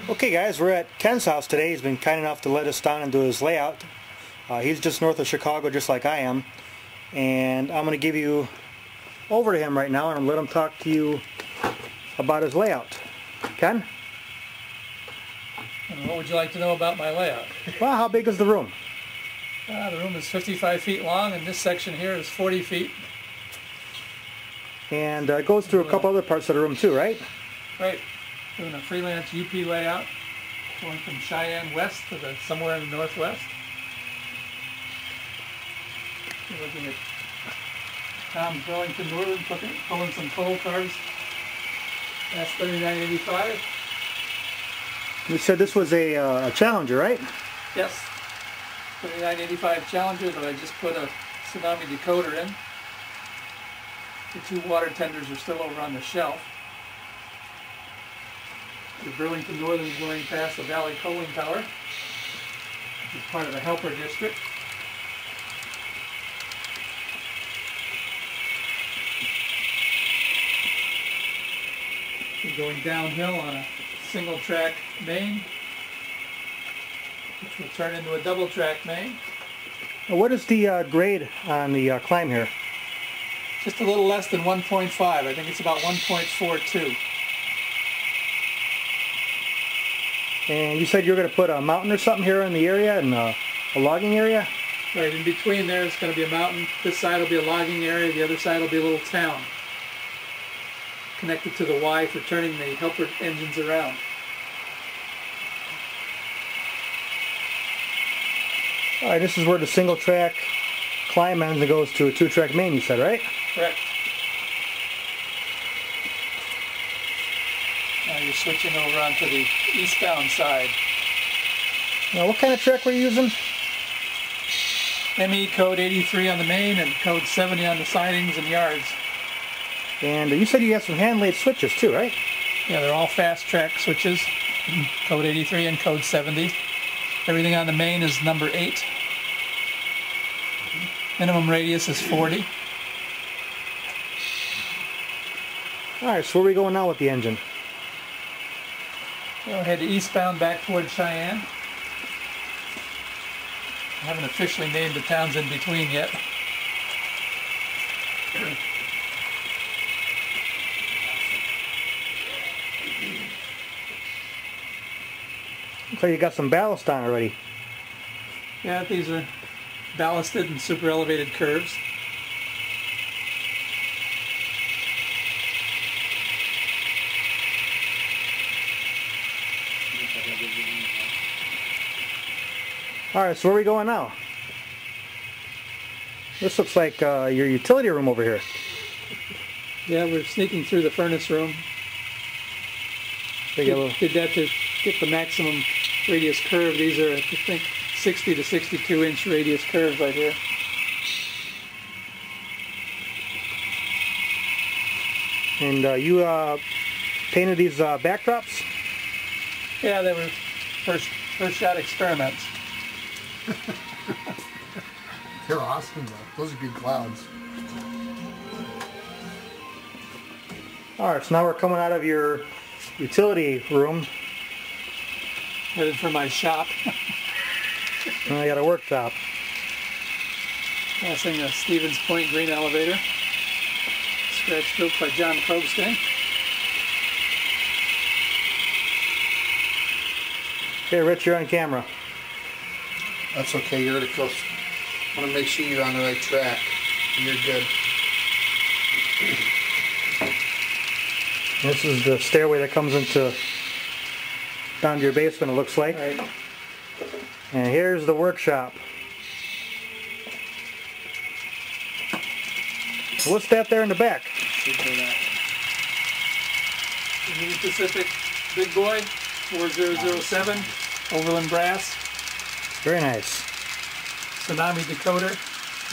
Okay guys, we're at Ken's house today. He's been kind enough to let us down and do his layout. He's just north of Chicago, just like I am. And I'm going to give you over to him right now and let him talk to you about his layout. Ken? And what would you like to know about my layout? Well, how big is the room? The room is 55 feet long, and this section here is 40 feet. And it goes through a couple other parts of the room too, right? Right. Doing a freelance UP layout, going from Cheyenne west to somewhere in the northwest. You're looking at Tom Burlington Northern pulling some coal cars. That's $39.85. You said this was a Challenger, right? Yes. $39.85 Challenger that I just put a tsunami decoder in. The two water tenders are still over on the shelf. The Burlington Northern is going past the Valley Coaling Tower, which is part of the Helper District. We're going downhill on a single track main, which will turn into a double track main. What is the grade on the climb here? Just a little less than 1.5. I think it's about 1.42. And you said you were going to put a mountain or something here in the area, and a logging area? Right, in between there is going to be a mountain. This side will be a logging area, the other side will be a little town. Connected to the Y for turning the helper engines around. Alright, this is where the single track climb ends and goes to a two-track main, you said, right? Correct. Now you're switching over onto the eastbound side. Now, what kind of track were you using? ME code 83 on the main and code 70 on the sidings and yards. And you said you had some hand-laid switches too, right? Yeah, they're all fast track switches. Code 83 and code 70. Everything on the main is number 8. Minimum radius is 40. Alright, so where are we going now with the engine? We'll head eastbound back toward Cheyenne. I haven't officially named the towns in between yet. Looks like you got some ballast on already. Yeah, these are ballasted and super elevated curves. Alright, so where are we going now? This looks like your utility room over here. Yeah, we're sneaking through the furnace room. Did that to get the maximum radius curve. These are, I think, 60 to 62 inch radius curves right here. And you painted these backdrops? Yeah, they were first shot experiments. They're awesome though. Those are good clouds. Alright, so now we're coming out of your utility room. Headed for my shop. I got a worktop. Passing a Stevens Point grain elevator. Scratch built by John Probstein. Okay, Rich, you're on camera. That's okay, you're really close. I want to make sure you're on the right track. You're good. This is the stairway that comes into down to your basement, it looks like. Right. And here's the workshop. What's that there in the back? Union Pacific Big Boy 4007 Overland brass. Very nice. Tsunami decoder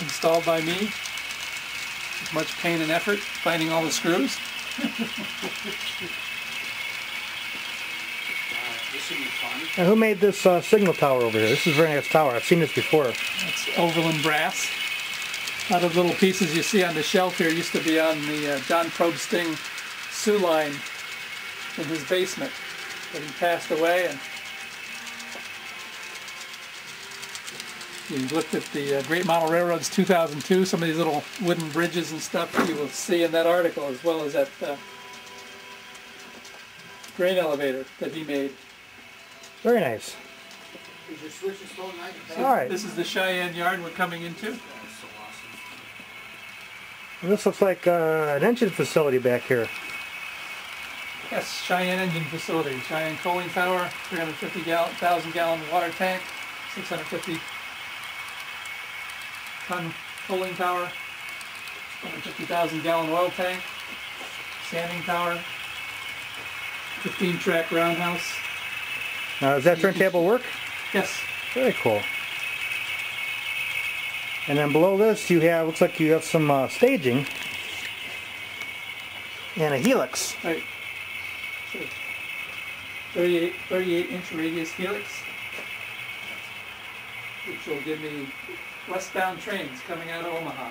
installed by me. With much pain and effort finding all the screws. This should be fun. Now, who made this signal tower over here? This is a very nice tower. I've seen this before. That's Overland brass. A lot of little pieces you see on the shelf here used to be on the John Probsting Sioux line in his basement, but he passed away. And you looked at the Great Model Railroads 2002, some of these little wooden bridges and stuff you will see in that article, as well as that grain elevator that he made. Very nice. Is your switches still nice? All right. This is the Cheyenne yard we're coming into. That's so awesome. And this looks like an engine facility back here. Yes, Cheyenne engine facility. Cheyenne coaling tower, 350,000 gallon water tank, 650 ton coaling tower, 150,000 gallon oil tank, sanding tower, 15 track roundhouse. Now, does that turntable work? Yes. Very cool. And then below this, you have, looks like you have some staging and a helix. Right. So 38 inch radius helix, which will give me westbound trains coming out of Omaha.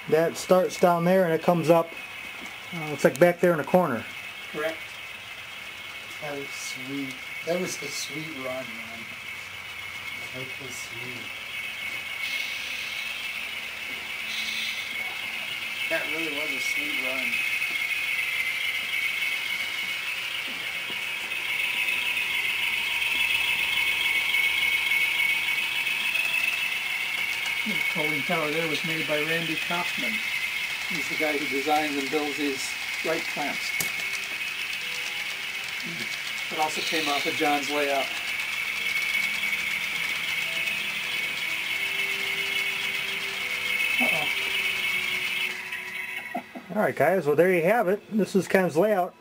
That starts down there and it comes up, looks like back there in the corner. Correct. That was sweet. That was a sweet run, man. That was sweet. That really was a sweet run. The coaling tower there was made by Randy Kaufman. He's the guy who designs and builds these right clamps. It also came off of John's layout. All right, guys, well, there you have it. This is Ken's layout.